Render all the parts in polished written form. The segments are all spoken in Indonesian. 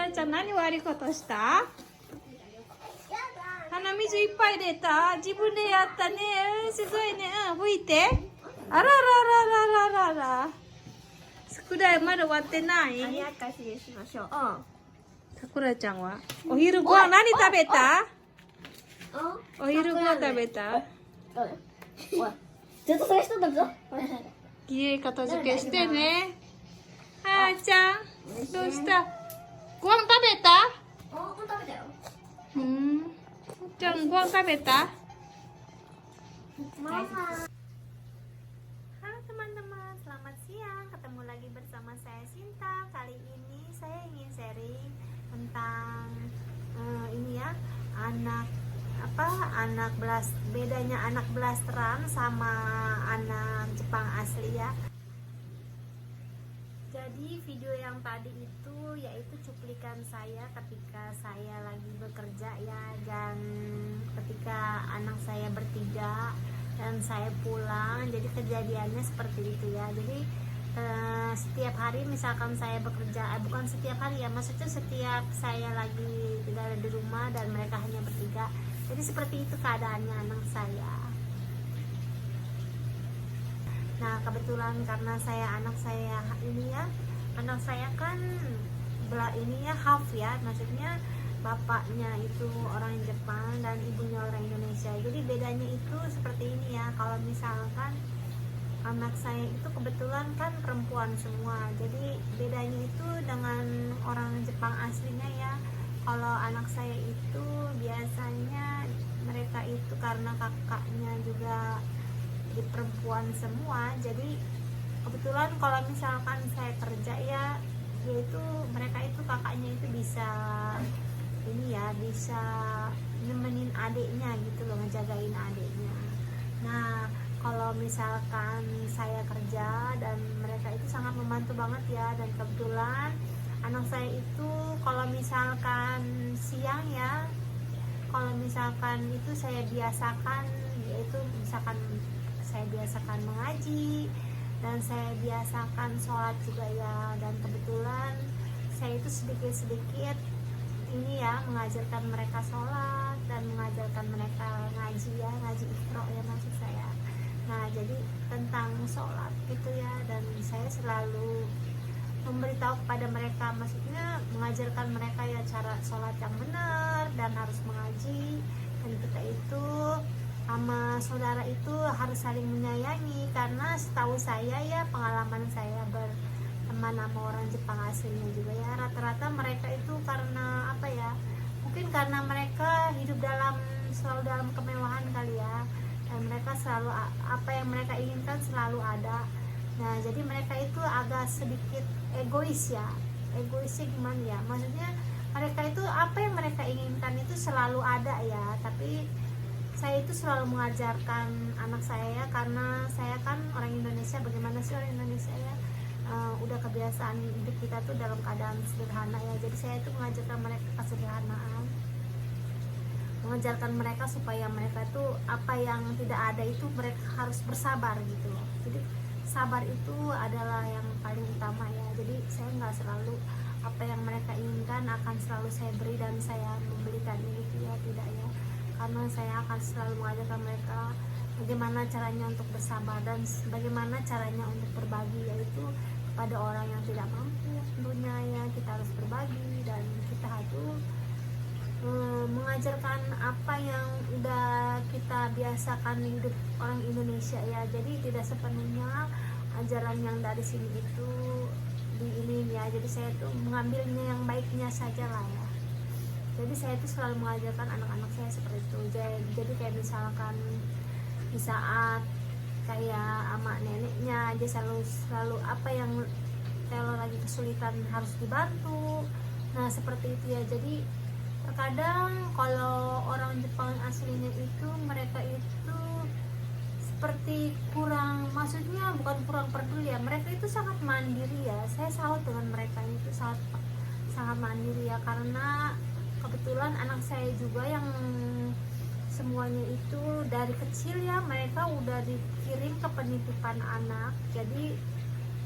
なちゃん何悪いことした？鼻水いっぱい出た。自分でやったね。すごいね。拭いて。あららららららら。宿題まだ終わってない？あやかししましょう。さくらちゃんはお昼ご飯何食べた？お昼ご飯食べた？おい、ずっとそれしとったぞ。家片付けしてね。はーちゃん、どうした？ご飯食べた？食べたよ。ちゃんご飯食べた？Mama. Halo teman-teman, selamat siang. Ketemu lagi bersama saya Sinta. Kali ini saya ingin sharing tentang ini ya, bedanya anak blasteran sama anak Jepang asli ya. Jadi video yang tadi itu yaitu cuplikan saya ketika saya lagi bekerja ya, dan ketika anak saya bertiga dan saya pulang. Jadi kejadiannya seperti itu ya. Jadi setiap hari misalkan saya bekerja, bukan setiap hari ya, maksudnya setiap saya lagi tidak ada di rumah dan mereka hanya bertiga. Jadi seperti itu keadaannya anak saya. Nah kebetulan karena anak saya kan ini ya half ya, maksudnya bapaknya itu orang Jepang dan ibunya orang Indonesia. Jadi bedanya itu seperti ini ya. Kalau misalkan anak saya itu kebetulan kan perempuan semua, jadi bedanya itu dengan orang Jepang aslinya ya. Kalau anak saya itu biasanya mereka itu karena kakaknya juga di perempuan semua, jadi kebetulan kalau misalkan saya kerja ya, yaitu mereka itu kakaknya itu bisa ini ya, bisa nemenin adiknya gitu loh, ngejagain adiknya. Nah kalau misalkan saya kerja dan mereka itu sangat membantu banget ya. Dan kebetulan anak saya itu kalau misalkan siang ya, kalau misalkan itu saya biasakan, yaitu misalkan saya biasakan mengaji dan saya biasakan sholat juga ya. Dan kebetulan saya itu sedikit-sedikit ini ya, mengajarkan mereka sholat dan mengajarkan mereka ngaji ya, ngaji Iqra ya maksud saya. Nah jadi tentang sholat gitu ya, dan saya selalu memberitahu kepada mereka, maksudnya mengajarkan mereka ya cara sholat yang benar dan harus mengaji. Dan kita itu sama saudara itu harus saling menyayangi, karena setahu saya ya, pengalaman saya berteman sama orang Jepang aslinya juga ya, rata-rata mereka itu karena apa ya, mungkin karena mereka hidup selalu dalam kemewahan kali ya, dan mereka selalu apa yang mereka inginkan selalu ada. Nah jadi mereka itu agak sedikit egois ya. Egoisnya gimana ya, maksudnya mereka itu apa yang mereka inginkan itu selalu ada ya. Tapi saya itu selalu mengajarkan anak saya ya, karena saya kan orang Indonesia. Bagaimana sih orang Indonesia ya, udah kebiasaan hidup kita tuh dalam keadaan sederhana ya. Jadi saya itu mengajarkan mereka kesederhanaan, mengajarkan mereka supaya mereka tuh apa yang tidak ada itu mereka harus bersabar gitu loh. Jadi sabar itu adalah yang paling utama ya. Jadi saya nggak selalu apa yang mereka inginkan akan selalu saya beri dan saya memberikan itu ya, tidak ya. Karena saya akan selalu mengajarkan mereka bagaimana caranya untuk bersabar dan bagaimana caranya untuk berbagi, yaitu kepada orang yang tidak mampu tentunya ya, kita harus berbagi. Dan kita harus mengajarkan apa yang udah kita biasakan hidup orang Indonesia ya. Jadi tidak sepenuhnya ajaran yang dari sini itu di ini ya. Jadi saya tuh mengambilnya yang baiknya saja lah ya. Jadi saya tuh selalu mengajarkan anak-anak saya seperti itu. Jadi kayak misalkan di saat kayak ama neneknya aja selalu apa yang kalau lagi kesulitan harus dibantu. Nah seperti itu ya. Jadi terkadang kalau orang Jepang aslinya itu mereka itu seperti kurang, maksudnya bukan kurang peduli ya, mereka itu sangat mandiri ya. Saya salut dengan mereka itu sangat mandiri ya, karena kebetulan anak saya juga yang semuanya itu dari kecil ya, mereka udah dikirim ke penitipan anak. Jadi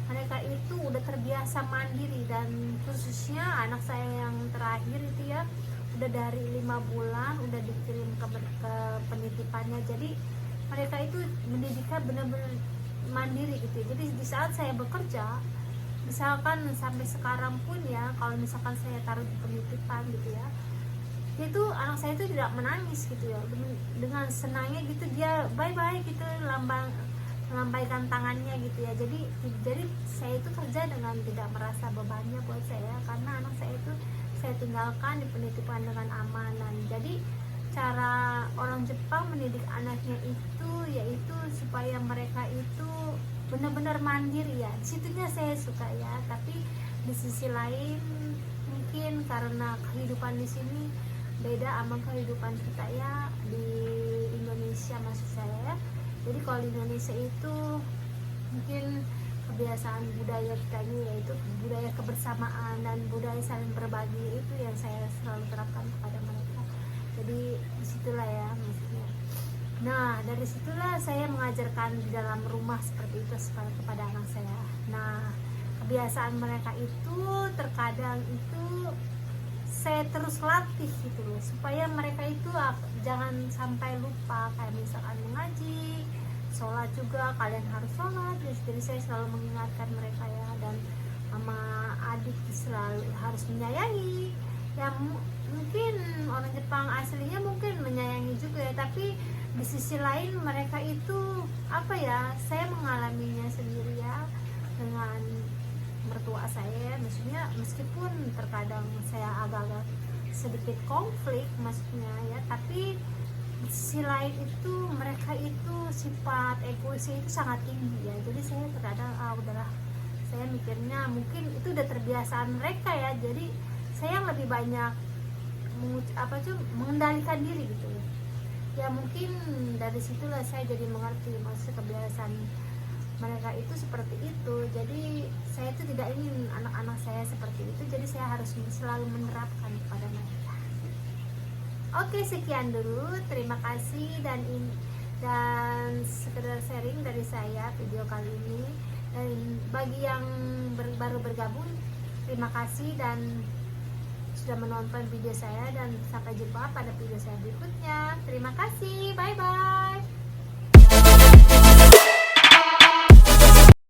mereka itu udah terbiasa mandiri, dan khususnya anak saya yang terakhir itu ya udah dari 5 bulan udah dikirim ke penitipannya. Jadi mereka itu mendidikan benar-benar mandiri gitu ya. Jadi di saat saya bekerja, misalkan sampai sekarang pun ya, kalau misalkan saya taruh di penitipan gitu ya, itu anak saya itu tidak menangis gitu ya, dengan senangnya gitu dia bye bye gitu, melambaikan tangannya gitu ya. Jadi saya itu kerja dengan tidak merasa bebannya buat saya, karena anak saya itu saya tinggalkan di penitipan dengan aman. Jadi cara orang Jepang mendidik anaknya itu yaitu supaya mereka itu benar-benar mandiri ya. Disitunya saya suka ya. Tapi di sisi lain mungkin karena kehidupan di sini beda sama kehidupan kita ya di Indonesia, maksud saya ya. Jadi kalau di Indonesia itu mungkin kebiasaan budaya kita ini yaitu budaya kebersamaan dan budaya saling berbagi, itu yang saya selalu terapkan kepada mereka. Jadi disitulah ya maksudnya. Nah dari situlah saya mengajarkan di dalam rumah seperti itu kepada anak saya. Nah kebiasaan mereka itu terkadang itu saya terus latih gitu loh, supaya mereka itu jangan sampai lupa, kayak misalkan mengaji, sholat juga kalian harus sholat. Jadi saya selalu mengingatkan mereka ya, dan sama adik selalu harus menyayangi ya. Mungkin orang Jepang aslinya mungkin menyayangi juga ya, tapi di sisi lain mereka itu apa ya, saya mengalaminya sendiri ya dengan mertua saya. Maksudnya meskipun terkadang saya agak-agak sedikit konflik maksudnya ya, tapi di sisi lain itu mereka itu sifat egoisnya itu sangat tinggi ya. Jadi saya terkadang udahlah, saya mikirnya mungkin itu udah terbiasaan mereka ya. Jadi saya lebih banyak mengendalikan diri gitu ya. Mungkin dari situlah saya jadi mengerti maksud kebiasaan mereka itu seperti itu. Jadi saya itu tidak ingin anak-anak saya seperti itu, jadi saya harus selalu menerapkan kepada mereka. Oke, sekian dulu, terima kasih, dan sekedar sharing dari saya video kali ini. Dan bagi yang baru bergabung, terima kasih dan sudah menonton video saya, dan sampai jumpa pada video saya berikutnya. Terima kasih, bye bye.